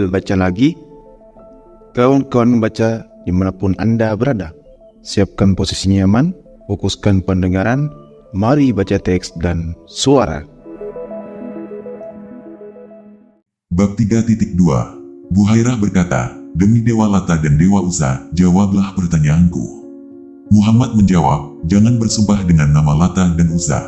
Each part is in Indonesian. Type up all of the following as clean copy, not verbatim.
Baca lagi. Kawan-kawan baca dimanapun Anda berada. Siapkan posisi nyaman, fokuskan pendengaran, mari baca teks dan suara. Bab 3.2. Buhairah berkata, "Demi Dewa Lata dan Dewa Uzza, jawablah pertanyaanku." Muhammad menjawab, "Jangan bersumpah dengan nama Lata dan Uzza.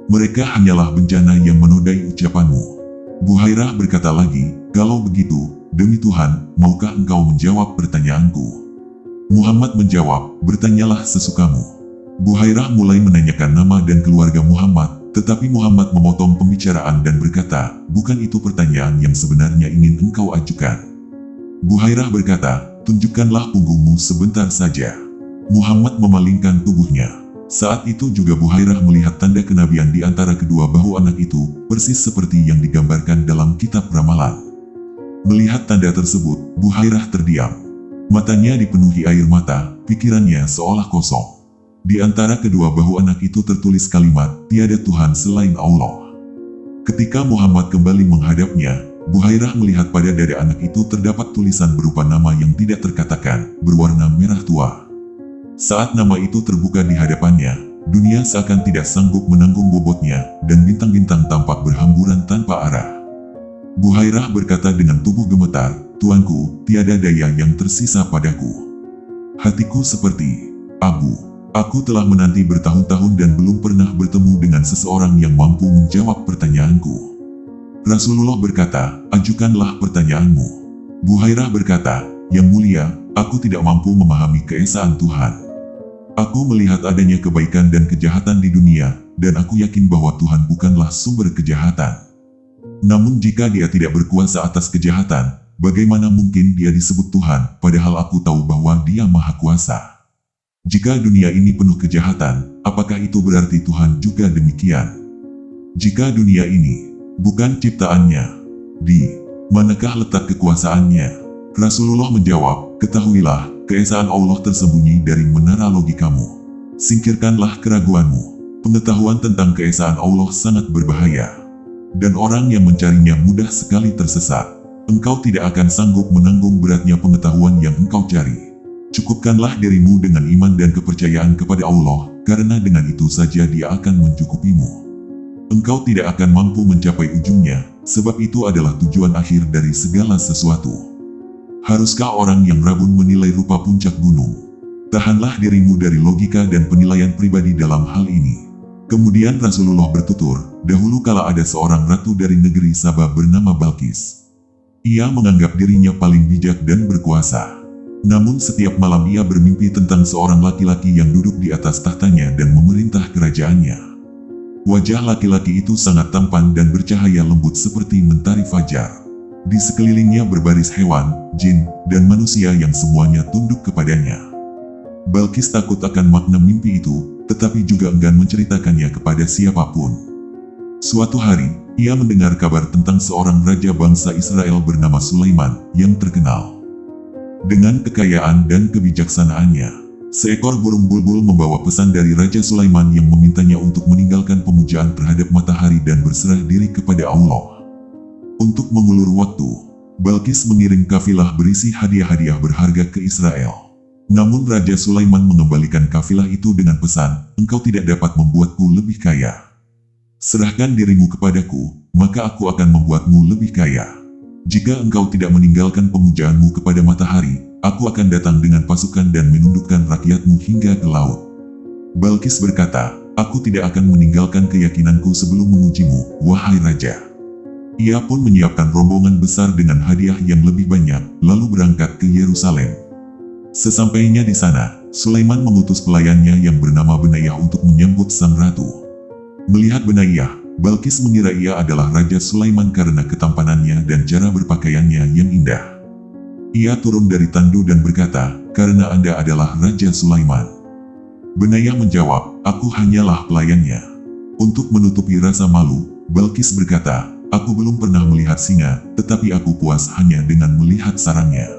Mereka hanyalah bencana yang menodai ucapanmu." Buhairah berkata lagi, "Kalau begitu, demi Tuhan, maukah engkau menjawab pertanyaanku?" Muhammad menjawab, "Bertanyalah sesukamu." Buhairah mulai menanyakan nama dan keluarga Muhammad, tetapi Muhammad memotong pembicaraan dan berkata, "Bukan itu pertanyaan yang sebenarnya ingin engkau ajukan." Buhairah berkata, "Tunjukkanlah punggungmu sebentar saja." Muhammad memalingkan tubuhnya. Saat itu juga Buhairah melihat tanda kenabian di antara kedua bahu anak itu, persis seperti yang digambarkan dalam kitab ramalan. Melihat tanda tersebut, Buhairah terdiam. Matanya dipenuhi air mata, pikirannya seolah kosong. Di antara kedua bahu anak itu tertulis kalimat, "Tiada Tuhan selain Allah." Ketika Muhammad kembali menghadapnya, Buhairah melihat pada dada anak itu terdapat tulisan berupa nama yang tidak terkatakan, berwarna merah tua. Saat nama itu terbuka di hadapannya, dunia seakan tidak sanggup menanggung bobotnya, dan bintang-bintang tampak berhamburan tanpa arah. Buhairah berkata dengan tubuh gemetar, "Tuanku, tiada daya yang tersisa padaku. Hatiku seperti abu. Aku telah menanti bertahun-tahun dan belum pernah bertemu dengan seseorang yang mampu menjawab pertanyaanku." Rasulullah berkata, "Ajukanlah pertanyaanmu." Buhairah berkata, "Yang mulia, aku tidak mampu memahami keesaan Tuhan. Aku melihat adanya kebaikan dan kejahatan di dunia, dan aku yakin bahwa Tuhan bukanlah sumber kejahatan. Namun jika Dia tidak berkuasa atas kejahatan, bagaimana mungkin Dia disebut Tuhan, padahal aku tahu bahwa Dia Maha Kuasa? Jika dunia ini penuh kejahatan, apakah itu berarti Tuhan juga demikian? Jika dunia ini bukan ciptaannya, di manakah letak kekuasaannya?" Rasulullah menjawab, "Ketahuilah, keesaan Allah tersembunyi dari menara logikamu. Singkirkanlah keraguanmu. Pengetahuan tentang keesaan Allah sangat berbahaya, dan orang yang mencarinya mudah sekali tersesat. Engkau tidak akan sanggup menanggung beratnya pengetahuan yang engkau cari. Cukupkanlah dirimu dengan iman dan kepercayaan kepada Allah, karena dengan itu saja Dia akan mencukupimu. Engkau tidak akan mampu mencapai ujungnya, sebab itu adalah tujuan akhir dari segala sesuatu. Haruskah orang yang rabun menilai rupa puncak gunung? Tahanlah dirimu dari logika dan penilaian pribadi dalam hal ini." Kemudian Rasulullah bertutur, "Dahulu kala ada seorang ratu dari negeri Sabah bernama Balkis. Ia menganggap dirinya paling bijak dan berkuasa. Namun setiap malam ia bermimpi tentang seorang laki-laki yang duduk di atas tahtanya dan memerintah kerajaannya. Wajah laki-laki itu sangat tampan dan bercahaya lembut seperti mentari fajar. Di sekelilingnya berbaris hewan, jin, dan manusia yang semuanya tunduk kepadanya. Balkis takut akan makna mimpi itu, tetapi juga enggan menceritakannya kepada siapapun. Suatu hari, ia mendengar kabar tentang seorang raja bangsa Israel bernama Sulaiman, yang terkenal dengan kekayaan dan kebijaksanaannya. Seekor burung bulbul membawa pesan dari Raja Sulaiman yang memintanya untuk meninggalkan pemujaan terhadap matahari dan berserah diri kepada Allah. Untuk mengulur waktu, Balkis mengirim kafilah berisi hadiah-hadiah berharga ke Israel. Namun Raja Sulaiman mengembalikan kafilah itu dengan pesan, "Engkau tidak dapat membuatku lebih kaya. Serahkan dirimu kepadaku, maka aku akan membuatmu lebih kaya. Jika engkau tidak meninggalkan pemujaanmu kepada matahari, aku akan datang dengan pasukan dan menundukkan rakyatmu hingga ke laut." Balkis berkata, "Aku tidak akan meninggalkan keyakinanku sebelum mengujimu, wahai Raja." Ia pun menyiapkan rombongan besar dengan hadiah yang lebih banyak, lalu berangkat ke Yerusalem. Sesampainya di sana, Sulaiman mengutus pelayannya yang bernama Benayyah untuk menyambut sang ratu. Melihat Benayyah, Balkis mengira ia adalah Raja Sulaiman karena ketampanannya dan cara berpakaiannya yang indah. Ia turun dari tandu dan berkata, "Karena Anda adalah Raja Sulaiman." Benayyah menjawab, "Aku hanyalah pelayannya." Untuk menutupi rasa malu, Balkis berkata, "Aku belum pernah melihat singa, tetapi aku puas hanya dengan melihat sarangnya.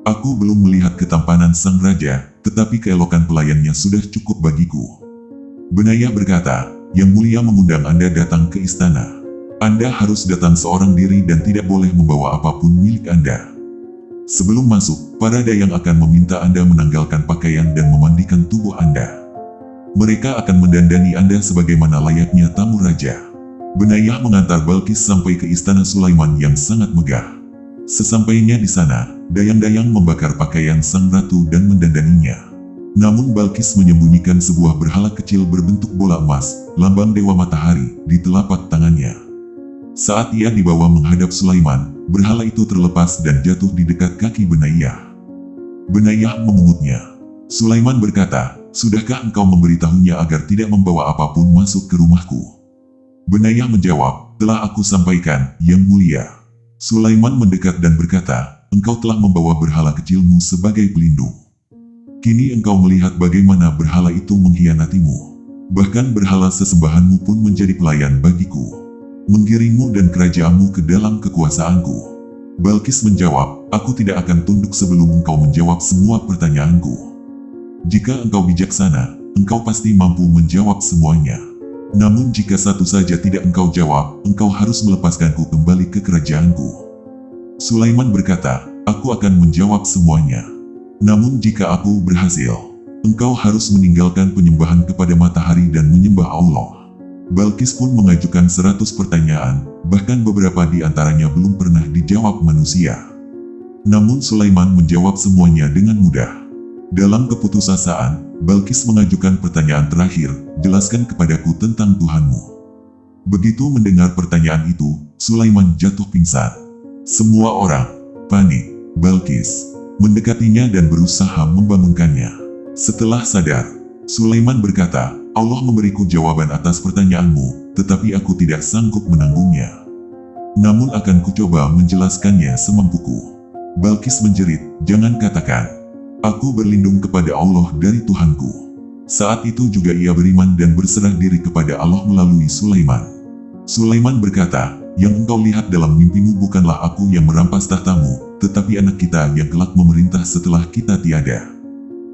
Aku belum melihat ketampanan sang raja, tetapi keelokan pelayannya sudah cukup bagiku." Benayyah berkata, Yang Mulia mengundang Anda datang ke istana. Anda harus datang seorang diri dan tidak boleh membawa apapun milik Anda. Sebelum masuk, para dayang akan meminta Anda menanggalkan pakaian dan memandikan tubuh Anda. Mereka akan mendandani Anda sebagaimana layaknya tamu raja. Benayyah mengantar Balkis sampai ke istana Sulaiman yang sangat megah. Sesampainya di sana, dayang-dayang membakar pakaian sang ratu dan mendandaninya. Namun Balkis menyembunyikan sebuah berhala kecil berbentuk bola emas, lambang dewa matahari, di telapak tangannya. Saat ia dibawa menghadap Sulaiman, berhala itu terlepas dan jatuh di dekat kaki Benayyah. Benayyah memungutnya. Sulaiman berkata, "Sudahkah engkau memberitahunya agar tidak membawa apapun masuk ke rumahku?" Benayyah menjawab, "Telah aku sampaikan, Yang Mulia." Sulaiman mendekat dan berkata, "Engkau telah membawa berhala kecilmu sebagai pelindung. Kini engkau melihat bagaimana berhala itu mengkhianatimu. Bahkan berhala sesembahanmu pun menjadi pelayan bagiku, menggiringmu dan kerajaanmu ke dalam kekuasaanku." Balkis menjawab, "Aku tidak akan tunduk sebelum engkau menjawab semua pertanyaanku. Jika engkau bijaksana, engkau pasti mampu menjawab semuanya. Namun jika satu saja tidak engkau jawab, engkau harus melepaskanku kembali ke kerajaanku." Sulaiman berkata, "Aku akan menjawab semuanya. Namun jika aku berhasil, engkau harus meninggalkan penyembahan kepada matahari dan menyembah Allah." Balkis pun mengajukan 100 pertanyaan, bahkan beberapa di antaranya belum pernah dijawab manusia. Namun Sulaiman menjawab semuanya dengan mudah. Dalam keputusasaan, Balkis mengajukan pertanyaan terakhir, "Jelaskan kepadaku tentang Tuhanmu." Begitu mendengar pertanyaan itu, Sulaiman jatuh pingsan. Semua orang panik. Balkis mendekatinya dan berusaha membangunkannya. Setelah sadar, Sulaiman berkata, "Allah memberiku jawaban atas pertanyaanmu, tetapi aku tidak sanggup menanggungnya. Namun akan kucoba menjelaskannya semampuku." Balkis menjerit, "Jangan katakan, aku berlindung kepada Allah dari Tuhanku." Saat itu juga ia beriman dan berserah diri kepada Allah melalui Sulaiman. Sulaiman berkata, "Yang engkau lihat dalam mimpimu bukanlah aku yang merampas tahtamu, tetapi anak kita yang kelak memerintah setelah kita tiada."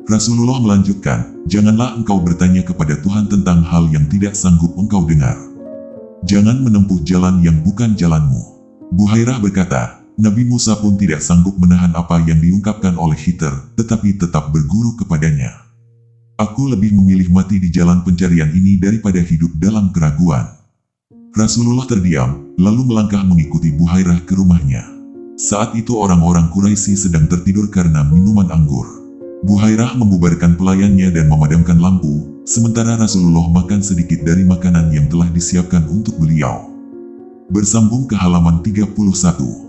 Rasulullah melanjutkan, "Janganlah engkau bertanya kepada Tuhan tentang hal yang tidak sanggup engkau dengar. Jangan menempuh jalan yang bukan jalanmu." Buhairah berkata, "Nabi Musa pun tidak sanggup menahan apa yang diungkapkan oleh Khidir, tetapi tetap berguru kepadanya. Aku lebih memilih mati di jalan pencarian ini daripada hidup dalam keraguan." Rasulullah terdiam, lalu melangkah mengikuti Buhairah ke rumahnya. Saat itu orang-orang Quraisy sedang tertidur karena minuman anggur. Buhairah membubarkan pelayannya dan memadamkan lampu, sementara Rasulullah makan sedikit dari makanan yang telah disiapkan untuk beliau. Bersambung ke halaman 31.